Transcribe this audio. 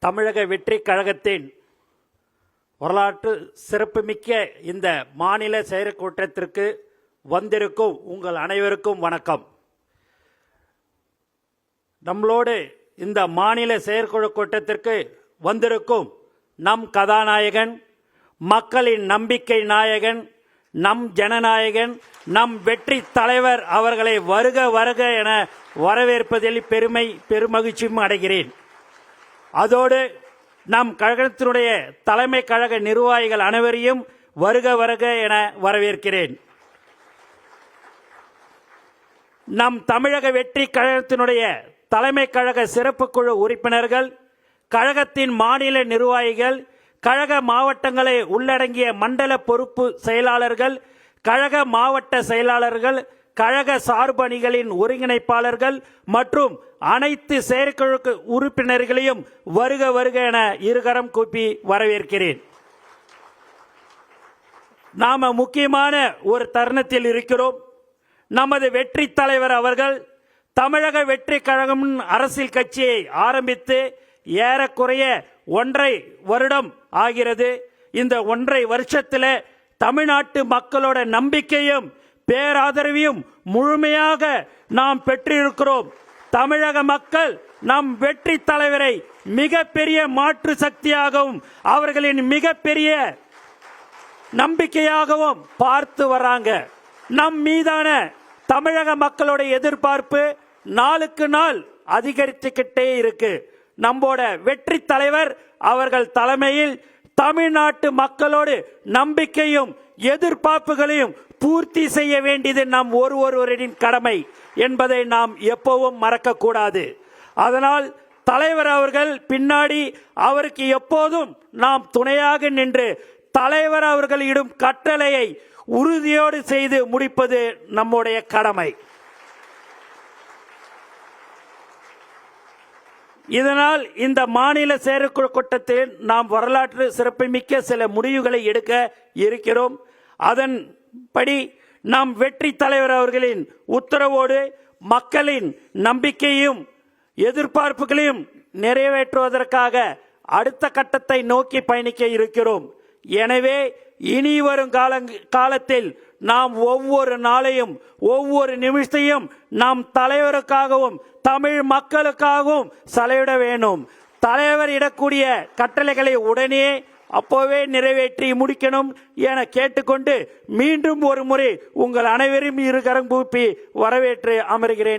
தமிழக வெற்றி கழகத்தின் வரலாற்று சிறப்புமிக்க இந்த மாநில செயற்கூட்டத்திற்கு வந்திருக்கும் உங்கள் அனைவருக்கும் வணக்கம். நம்மளோடு இந்த மாநில செயற்குழு கூட்டத்திற்கு வந்திருக்கும் நம் கதாநாயகன், மக்களின் நம்பிக்கை நாயகன், நம் ஜனநாயகன், நம் வெற்றி தலைவர் அவர்களை வருக வருக என வரவேற்பதில் பெருமகிழ்ச்சியும் அடைகிறேன். அதோடு நம் கழகத்தினுடைய தலைமை கழக நிர்வாகிகள் அனைவரையும் வருக வருக என வரவேற்கிறேன். நம் தமிழக வெற்றி கழகத்தினுடைய தலைமை கழக சிறப்பு குழு உறுப்பினர்கள், கழகத்தின் மாநில நிர்வாகிகள், கழக மாவட்டங்களை உள்ளடங்கிய மண்டல பொறுப்பு செயலாளர்கள், கழக மாவட்ட செயலாளர்கள், கழக சார்பணிகளின் ஒருங்கிணைப்பாளர்கள் மற்றும் அனைத்து செயற்குழு உறுப்பினர்களையும் வருக வருக என இருகரம் கூப்பி வரவேற்கிறேன். நாம முக்கியமான ஒரு தருணத்தில் இருக்கிறோம். நமது வெற்றி தலைவர் அவர்கள் தமிழக வெற்றி கழகம் அரசியல் கட்சியை ஆரம்பித்து ஏறக்குறைய 1.5 வருடம் ஆகிறது. இந்த 1.5 வருஷத்தில் தமிழ்நாட்டு மக்களோட நம்பிக்கையும் பேராதரவையும் முழுமையாக நாம் பெற்றிருக்கிறோம். தமிழக மக்கள் நம் வெற்றி தலைவரை மிகப்பெரிய மாற்று சக்தியாகவும் அவர்களின் மிகப்பெரிய நம்பிக்கையாகவும் பார்த்து வராங்க. நம் மீதான தமிழக மக்களோட எதிர்பார்ப்பு நாளுக்கு நாள் அதிகரித்துக்கிட்டே இருக்கு. நம்மோட வெற்றி தலைவர் அவர்கள் தலைமையில் தமிழ்நாட்டு மக்களோடு நம்பிக்கையும் எதிர்பார்ப்புகளையும் பூர்த்தி செய்ய வேண்டியது நம் ஒருவரின் கடமை என்பதை நாம் எப்பவும் மறக்கக்கூடாது. அதனால் தலைவர் அவர்கள் பின்னாடி அவருக்கு எப்போதும் நாம் துணையாக நின்று தலைவர் அவர்களிடம் கட்டளையை உறுதியோடு செய்து முடிப்பது நம்முடைய கடமை. இதனால் இந்த மாநில செயற்குழு கூட்டத்தில் நாம் வரலாற்று சிறப்புமிக்க சில முடிவுகளை எடுக்க இருக்கிறோம். அதன்படி நாம் வெற்றி தலைவர் அவர்களின் உத்தரவோடு மக்களின் நம்பிக்கையும் எதிர்பார்ப்புகளையும் நிறைவேற்றுவதற்காக அடுத்த கட்டத்தை நோக்கி பயணிக்க இருக்கிறோம். எனவே இனி வரும் காலத்தில் நாம் ஒவ்வொரு நாளையும் ஒவ்வொரு நிமிஷத்தையும் நாம் தலைவருக்காகவும் தமிழ் மக்களுக்காகவும் செலவிட வேண்டும். தலைவர் இடக்கூடிய கட்டளைகளை உடனே அப்போவே நிறைவேற்றி முடிக்கணும் என கேட்டுக்கொண்டு மீண்டும் ஒரு முறை உங்கள் அனைவரும் இருகரம் கூப்பி வரவேற்று அமர்கிறேன்.